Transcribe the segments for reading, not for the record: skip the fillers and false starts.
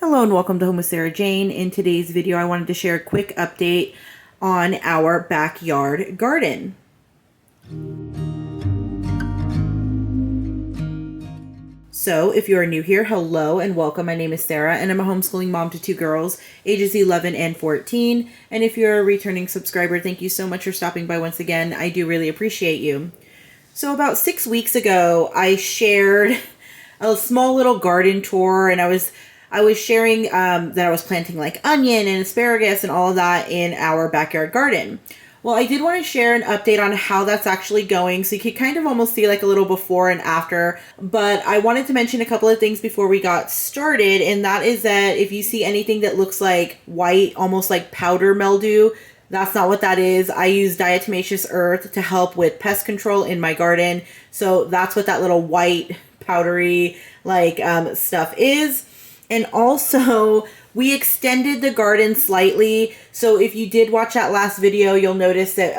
Hello and welcome to Home with Sarah Jane. In today's video, I wanted to share a quick update on our backyard garden. So if you are new here, hello and welcome. My name is Sarah and I'm a homeschooling mom to two girls, ages 11 and 14. And if you're a returning subscriber, thank you so much for stopping by once again. I do really appreciate you. So about 6 weeks ago, I shared a small little garden tour, and I was sharing that I was planting like onion and asparagus and all of that in our backyard garden. Well, I did want to share an update on how that's actually going, so you could kind of almost see like a little before and after. But I wanted to mention a couple of things before we got started, and that is that if you see anything that looks like white, almost like powder mildew, that's not what that is. I use diatomaceous earth to help with pest control in my garden. So that's what that little white, powdery like stuff is. And also, we extended the garden slightly. So if you did watch that last video, you'll notice that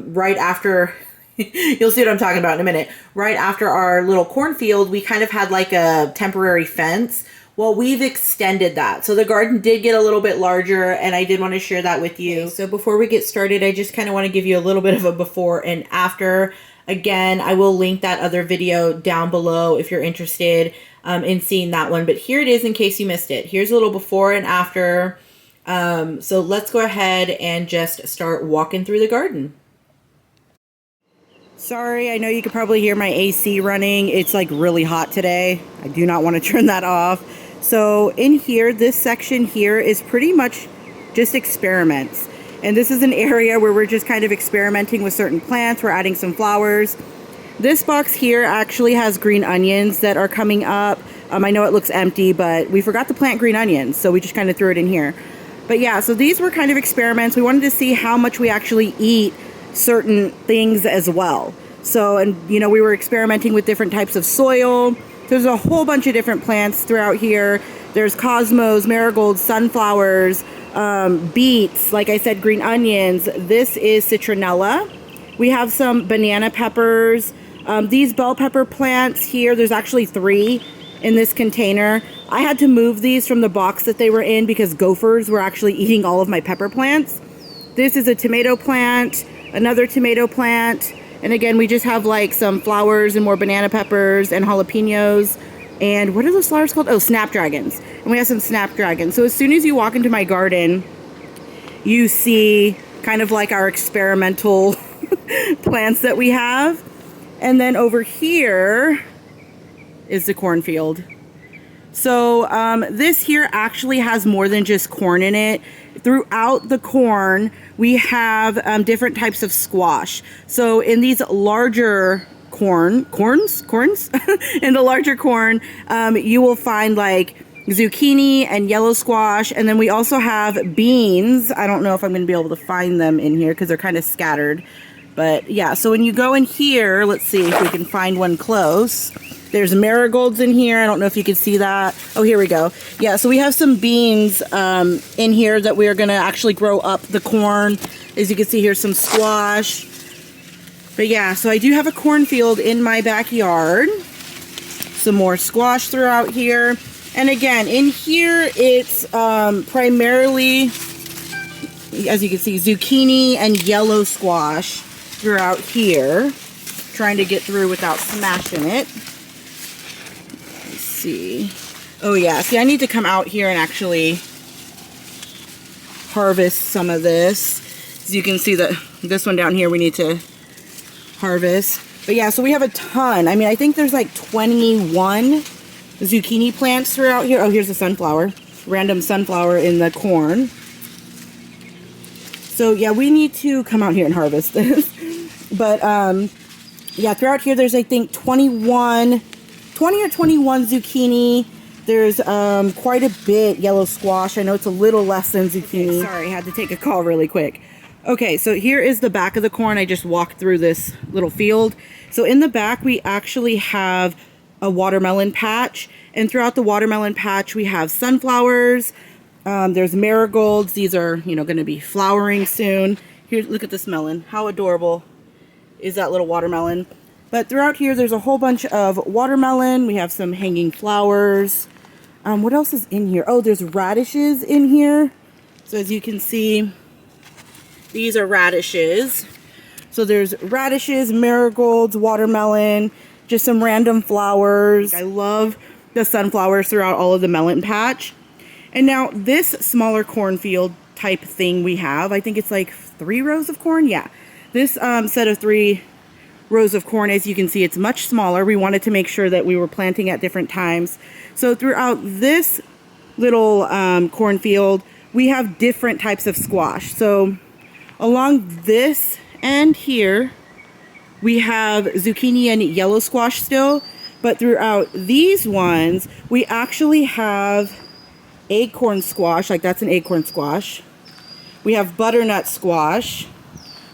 right after, you'll see what I'm talking about in a minute. Right after our little cornfield, we kind of had like a temporary fence. Well, we've extended that. So the garden did get a little bit larger, and I did want to share that with you. So before we get started, I just kind of want to give you a little bit of a before and after. Again, I will link that other video down below if you're interested in seeing that one. But here it is in case you missed it. Here's a little before and after. So let's go ahead and just start walking through the garden. Sorry, I know you could probably hear my AC running. It's like really hot today. I do not want to turn that off. So in here, this section here is pretty much just experiments. And this is an area where we're just kind of experimenting with certain plants. We're adding some flowers. This box here actually has green onions that are coming up. I know it looks empty, but we forgot to plant green onions, so we just kind of threw it in here. But yeah, so these were kind of experiments. We wanted to see how much we actually eat certain things as well. So, and you know, we were experimenting with different types of soil. There's a whole bunch of different plants throughout here. There's cosmos, marigolds, sunflowers, beets, like I said, green onions. This is citronella. We have some banana peppers. These bell pepper plants here, there's actually 3 in this container. I had to move these from the box that they were in because gophers were actually eating all of my pepper plants. This is a tomato plant, another tomato plant. And again, we just have like some flowers and more banana peppers and jalapenos. And what are those flowers called? Oh, snapdragons. And we have some snapdragons. So as soon as you walk into my garden, you see kind of like our experimental plants that we have. And then over here is the cornfield. So this here actually has more than just corn in it. Throughout the corn, we have different types of squash. So in these larger corns, in the larger corn, you will find like zucchini and yellow squash. And then we also have beans. I don't know if I'm going to be able to find them in here because they're kind of scattered. But yeah, so when you go in here, let's see if we can find one close. There's marigolds in here. I don't know if you can see that. Oh, here we go. Yeah, so we have some beans in here that we are going to actually grow up the corn. As you can see here, some squash. But yeah, so I do have a cornfield in my backyard. Some more squash throughout here. And again, in here, it's primarily, as you can see, zucchini and yellow squash throughout here. Trying to get through without smashing it. Let's see. Oh yeah, see, I need to come out here and actually harvest some of this. As you can see, that this one down here we need to harvest. But yeah, so we have a ton. I mean, I think there's like 21 zucchini plants throughout here. Oh, here's a sunflower. Random sunflower in the corn. So yeah, we need to come out here and harvest this. But yeah, throughout here there's I think 20 or 21 zucchini. There's quite a bit yellow squash. I know it's a little less than zucchini. Okay, sorry, I had to take a call really quick. Okay, so here is the back of the corn. I just walked through this little field. So in the back we actually have a watermelon patch, and throughout the watermelon patch we have sunflowers. There's marigolds. These are, you know, going to be flowering soon. Here, look at this melon. How adorable is that little watermelon? But throughout here, there's a whole bunch of watermelon. We have some hanging flowers. What else is in here? Oh, there's radishes in here. So as you can see, these are radishes. So there's radishes, marigolds, watermelon, just some random flowers. I love the sunflowers throughout all of the melon patch. And now this smaller cornfield type thing we have, I think it's like 3 rows of corn. Yeah, this set of 3 rows of corn, as you can see, it's much smaller. We wanted to make sure that we were planting at different times. So throughout this little cornfield, we have different types of squash. So along this end here, we have zucchini and yellow squash still, but throughout these ones, we actually have acorn squash, like that's an acorn squash. We have butternut squash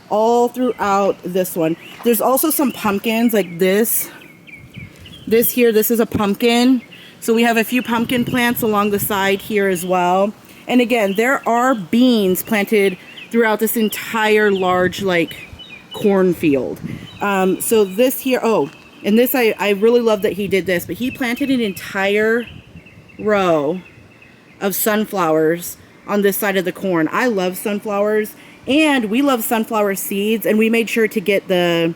all throughout this one. There's also some pumpkins like this. This here, this is a pumpkin. So we have a few pumpkin plants along the side here as well. And again, there are beans planted throughout this entire large like cornfield. So this here, oh, and this I really love that he did this, but he planted an entire row of sunflowers on this side of the corn. I love sunflowers, and we love sunflower seeds, and we made sure to get the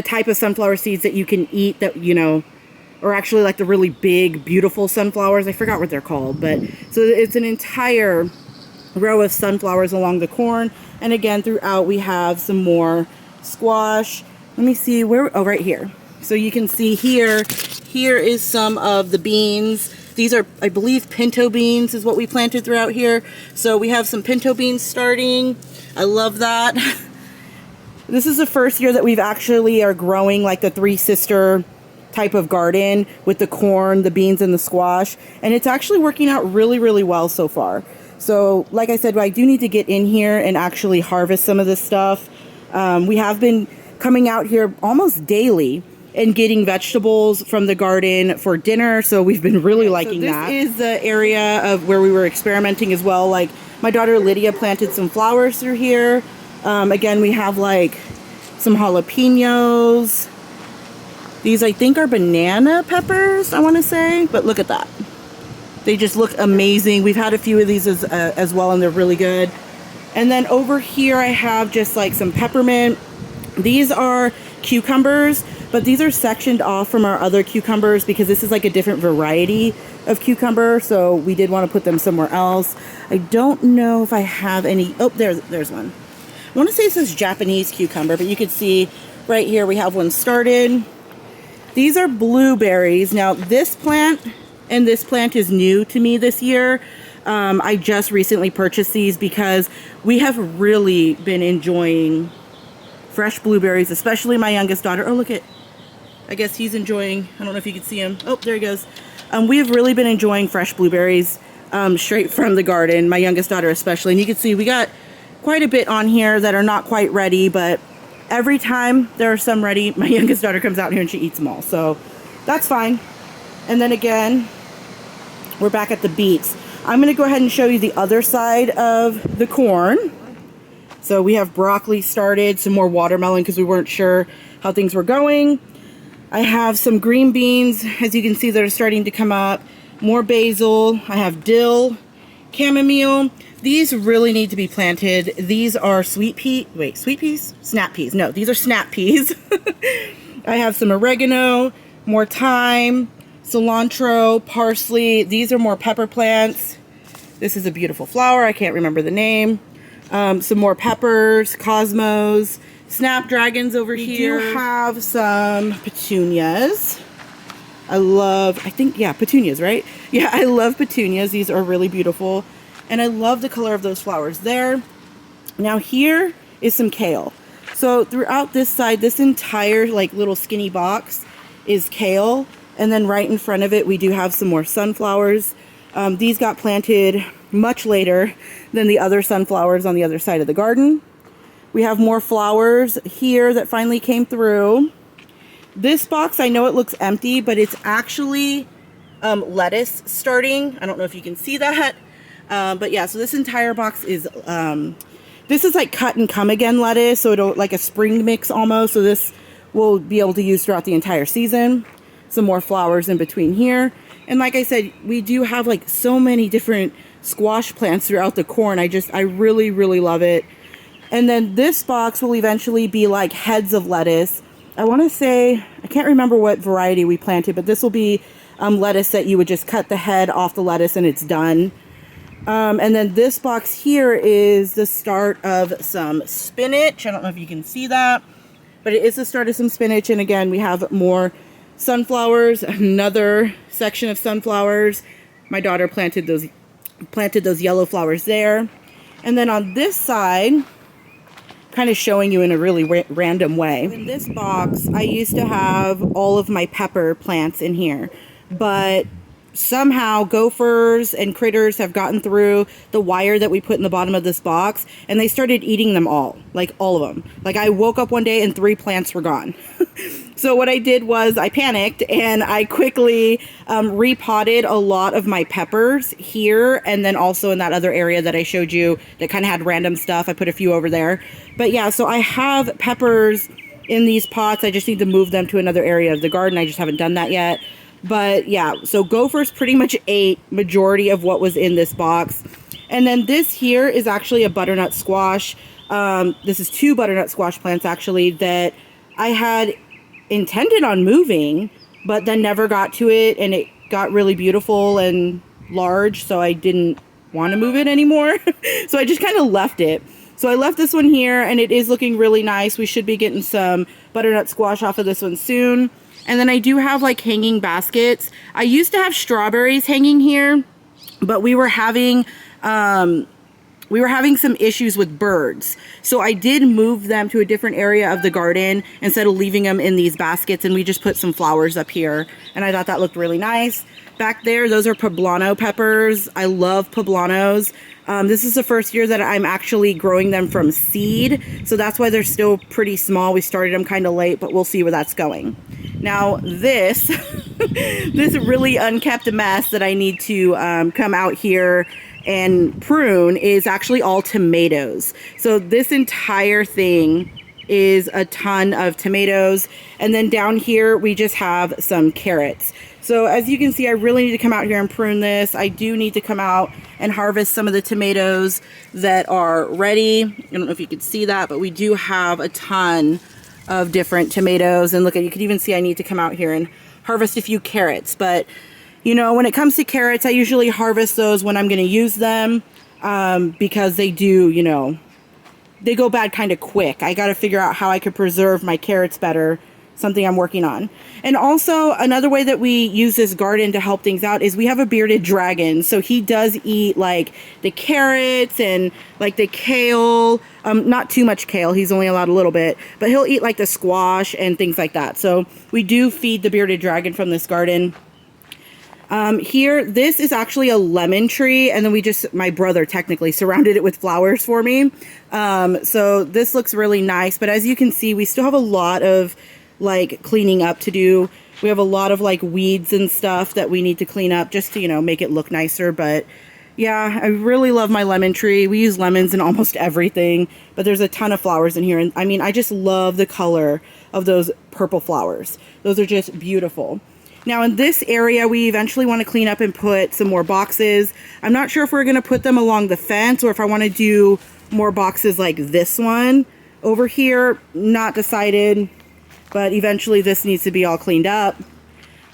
type of sunflower seeds that you can eat, that, you know, or actually like the really big, beautiful sunflowers. I forgot what they're called, but so it's an entire row of sunflowers along the corn. And again, throughout we have some more squash. Let me see where, oh, right here. So you can see here is some of the beans. These are, I believe, pinto beans is what we planted throughout here. So we have some pinto beans starting. I love that. This is the first year that we've actually are growing like the 3 sister type of garden with the corn, the beans, and the squash. And it's actually working out really, really well so far. So like I said, I do need to get in here and actually harvest some of this stuff. We have been coming out here almost daily and getting vegetables from the garden for dinner. So we've been really liking that. This is the area of where we were experimenting as well. Like my daughter Lydia planted some flowers through here. Again, we have like some jalapenos. These I think are banana peppers, I want to say, but look at that. They just look amazing. We've had a few of these as well, and they're really good. And then over here I have just like some peppermint. These are cucumbers, but these are sectioned off from our other cucumbers because this is like a different variety of cucumber. So we did want to put them somewhere else. I don't know if I have any. Oh, there's one. I want to say it says Japanese cucumber, but you can see right here we have one started. These are blueberries. Now this plant and this plant is new to me this year. I just recently purchased these because we have really been enjoying fresh blueberries, especially my youngest daughter. Oh, look at, I guess he's enjoying, I don't know if you can see him. Oh, there he goes. We have really been enjoying fresh blueberries straight from the garden, my youngest daughter especially. And you can see we got quite a bit on here that are not quite ready, but every time there are some ready, my youngest daughter comes out here and she eats them all. So that's fine. And then again, we're back at the beets. I'm going to go ahead and show you the other side of the corn. So we have broccoli started, some more watermelon because we weren't sure how things were going. I have some green beans, as you can see, that are starting to come up. More basil. I have dill, chamomile. These really need to be planted. These are sweet peas? Snap peas. No, these are snap peas. I have some oregano, more thyme, cilantro, parsley. These are more pepper plants. This is a beautiful flower. I can't remember the name. Some more peppers, cosmos, snapdragons over here. We do have some petunias. Petunias, right? Yeah, I love petunias. These are really beautiful. And I love the color of those flowers there. Now here is some kale. So throughout this side, this entire like little skinny box is kale. And then right in front of it, we do have some more sunflowers. These got planted much later than the other sunflowers on the other side of the garden. We have more flowers here that finally came through. This box, I know it looks empty, but it's actually lettuce starting. I don't know if you can see that. But yeah, so this entire box is, this is like cut and come again lettuce. So it'll like a spring mix almost. So this we'll be able to use throughout the entire season. Some more flowers in between here. And like I said, we do have like so many different squash plants throughout the corn. I really, really love it. And then this box will eventually be like heads of lettuce. I want to say, I can't remember what variety we planted, but this will be lettuce that you would just cut the head off the lettuce and it's done. And then this box here is the start of some spinach. I don't know if you can see that, but it is the start of some spinach. And again, we have more sunflowers, another section of sunflowers. My daughter planted those yellow flowers there. And then on this side, kind of showing you in a really random way. In this box, I used to have all of my pepper plants in here, but somehow gophers and critters have gotten through the wire that we put in the bottom of this box, and they started eating them all, like all of them. Like I woke up one day and 3 plants were gone. So what I did was I panicked and I quickly repotted a lot of my peppers here, and then also in that other area that I showed you that kind of had random stuff. I put a few over there. But yeah, so I have peppers in these pots. I just need to move them to another area of the garden. I just haven't done that yet. But yeah, so gophers pretty much ate majority of what was in this box. And then this here is actually a butternut squash. This is 2 butternut squash plants actually that I had intended on moving, but then never got to it, and it got really beautiful and large, so I didn't want to move it anymore. So I just kind of left it. So I left this one here, and it is looking really nice. We should be getting some butternut squash off of this one soon. And then I do have like hanging baskets. I used to have strawberries hanging here, but we were having some issues with birds. So I did move them to a different area of the garden instead of leaving them in these baskets, and we just put some flowers up here. And I thought that looked really nice. Back there, those are poblano peppers. I love poblanos. This is the first year that I'm actually growing them from seed, so that's why they're still pretty small. We started them kind of late, but we'll see where that's going. Now this, this really unkept mess that I need to come out here and prune is actually all tomatoes. So this entire thing is a ton of tomatoes. And then down here, we just have some carrots. So as you can see, I really need to come out here and prune this. I do need to come out and harvest some of the tomatoes that are ready. I don't know if you can see that, but we do have a ton of different tomatoes. And look, you can even see I need to come out here and harvest a few carrots. But you know, when it comes to carrots, I usually harvest those when I'm going to use them because they do, you know, they go bad kind of quick. I got to figure out how I could preserve my carrots better, something I'm working on. And also another way that we use this garden to help things out is we have a bearded dragon. So he does eat like the carrots and like the kale, not too much kale. He's only allowed a little bit, but he'll eat like the squash and things like that. So we do feed the bearded dragon from this garden. Here, this is actually a lemon tree, and then we just, my brother technically surrounded it with flowers for me. So this looks really nice, but as you can see, we still have a lot of like cleaning up to do. We have a lot of like weeds and stuff that we need to clean up just to, you know, make it look nicer. But yeah, I really love my lemon tree. We use lemons in almost everything, but there's a ton of flowers in here. And I mean, I just love the color of those purple flowers. Those are just beautiful. Now in this area, we eventually want to clean up and put some more boxes. I'm not sure if we're going to put them along the fence or if I want to do more boxes like this one over here. Not decided, but eventually this needs to be all cleaned up.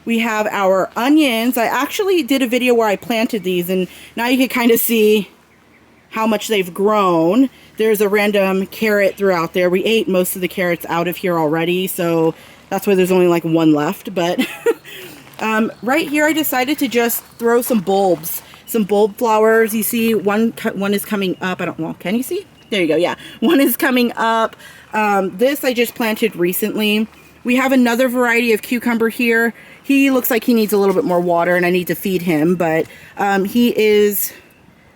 We have our onions. I actually did a video where I planted these, and now you can kind of see how much they've grown. There's a random carrot throughout there. We ate most of the carrots out of here already, so that's why there's only like one left. But right here, I decided to just throw some bulbs, some bulb flowers. You see one is coming up. I don't know. Can you see? There you go. Yeah. One is coming up. This I just planted recently. We have another variety of cucumber here. He looks like he needs a little bit more water and I need to feed him, but he is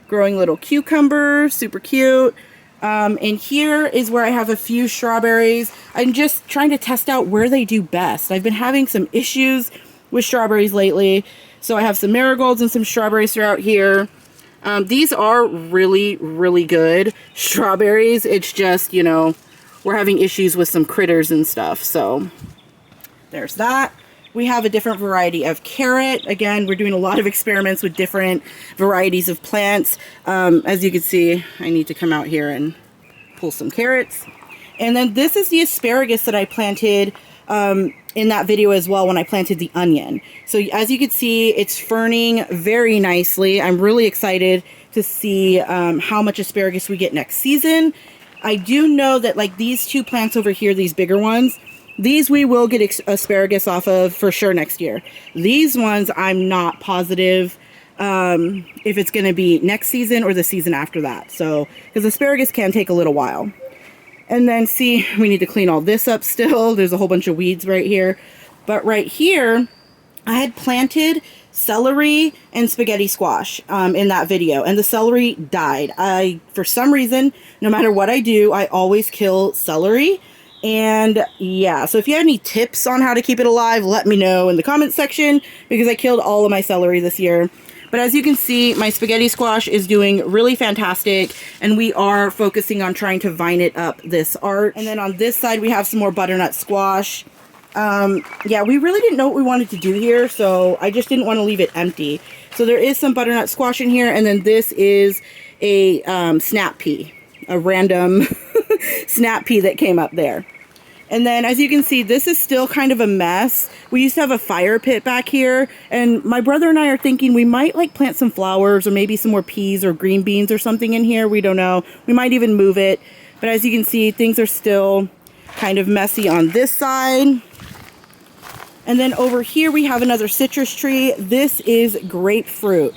growing little cucumbers, super cute. And here is where I have a few strawberries. I'm just trying to test out where they do best. I've been having some issues with strawberries lately. So I have some marigolds and some strawberries throughout here. These are really, really good strawberries. It's just, you know, we're having issues with some critters and stuff. So there's that. We have a different variety of carrot. Again, we're doing a lot of experiments with different varieties of plants. As you can see, I need to come out here and pull some carrots. And then this is the asparagus that I planted in that video as well when I planted the onion. So as you can see, it's ferning very nicely. I'm really excited to see how much asparagus we get next season. I do know that like these two plants over here, these bigger ones, these we will get asparagus off of for sure next year. These ones, I'm not positive if it's going to be next season or the season after that. So, because asparagus can take a little while. And then see, we need to clean all this up still. There's a whole bunch of weeds right here. But right here, I had planted celery and spaghetti squash in that video, and the celery died. For some reason, no matter what I do, I always kill celery. And yeah, so if you have any tips on how to keep it alive, let me know in the comments section, because I killed all of my celery this year. But as you can see, my spaghetti squash is doing really fantastic, and we are focusing on trying to vine it up this arch. And then on this side, we have some more butternut squash. Yeah, we really didn't know what we wanted to do here, so I just didn't want to leave it empty. So there is some butternut squash in here, and then this is a snap pea, a random snap pea that came up there. And then as you can see, this is still kind of a mess. We used to have a fire pit back here, and my brother and I are thinking we might like plant some flowers or maybe some more peas or green beans or something in here. We don't know. We might even move it. But as you can see, things are still kind of messy on this side. And then over here we have another citrus tree. This is grapefruit.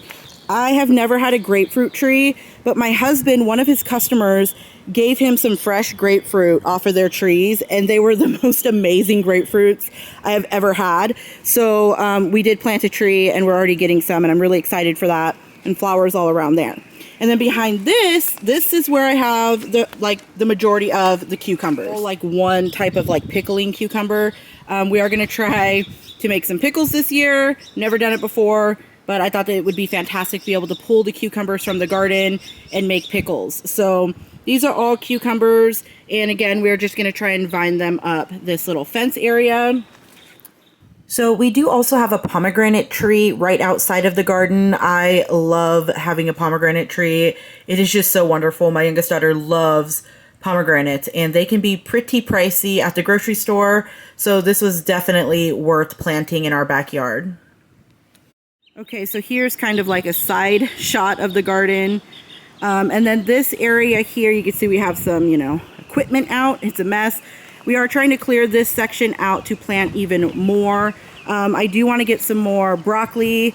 I have never had a grapefruit tree, but my husband, one of his customers, gave him some fresh grapefruit off of their trees, and they were the most amazing grapefruits I have ever had. So we did plant a tree, and we're already getting some, and I'm really excited for that, and flowers all around there. And then behind this is where I have the majority of the cucumbers. Like one type of like pickling cucumber. We are going to try to make some pickles this year. Never done it before, but I thought that it would be fantastic to be able to pull the cucumbers from the garden and make pickles. So these are all cucumbers, and again, we're just going to try and vine them up this little fence area. So we do also have a pomegranate tree right outside of the garden. I love having a pomegranate tree. It is just so wonderful. My youngest daughter loves pomegranates, and they can be pretty pricey at the grocery store. So this was definitely worth planting in our backyard. Okay, so here's kind of like a side shot of the garden. And then this area here, you can see we have some, equipment out. It's a mess. We are trying to clear this section out to plant even more. I do want to get some more broccoli,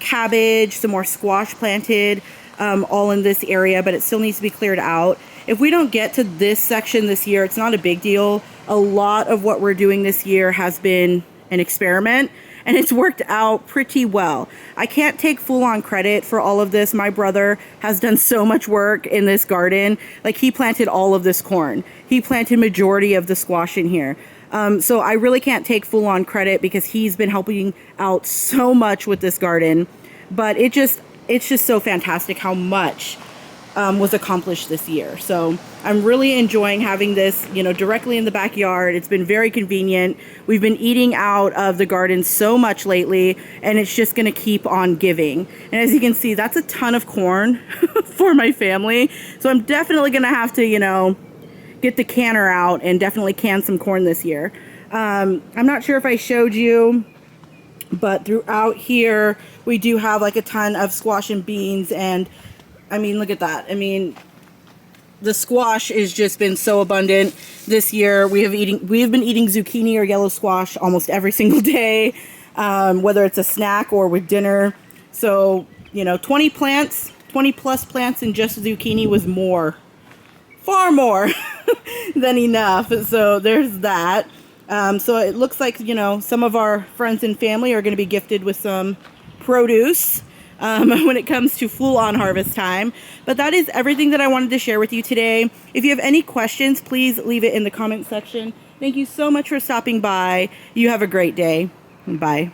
cabbage, some more squash planted, all in this area, but it still needs to be cleared out. If we don't get to this section this year, it's not a big deal. A lot of what we're doing this year has been an experiment, and it's worked out pretty well. I can't take full-on credit for all of this. My brother has done so much work in this garden. Like, he planted all of this corn. He planted majority of the squash in here. So I really can't take full-on credit because he's been helping out so much with this garden. But it's just so fantastic how much was accomplished this year. So I'm really enjoying having this, directly in the backyard. It's been very convenient. We've been eating out of the garden so much lately, and it's just going to keep on giving. And as you can see, that's a ton of corn for my family. So I'm definitely going to have to, get the canner out and definitely can some corn this year. I'm not sure if I showed you, but throughout here, we do have like a ton of squash and beans, and I mean, look at that. I mean, the squash has just been so abundant this year. We have been eating zucchini or yellow squash almost every single day, whether it's a snack or with dinner. So, 20 plus plants in just zucchini was far more than enough. So there's that. So it looks like, some of our friends and family are going to be gifted with some produce when it comes to full-on harvest time. But that is everything that I wanted to share with you today. If you have any questions, please leave it in the comment section. Thank you so much for stopping by. You have a great day. Bye.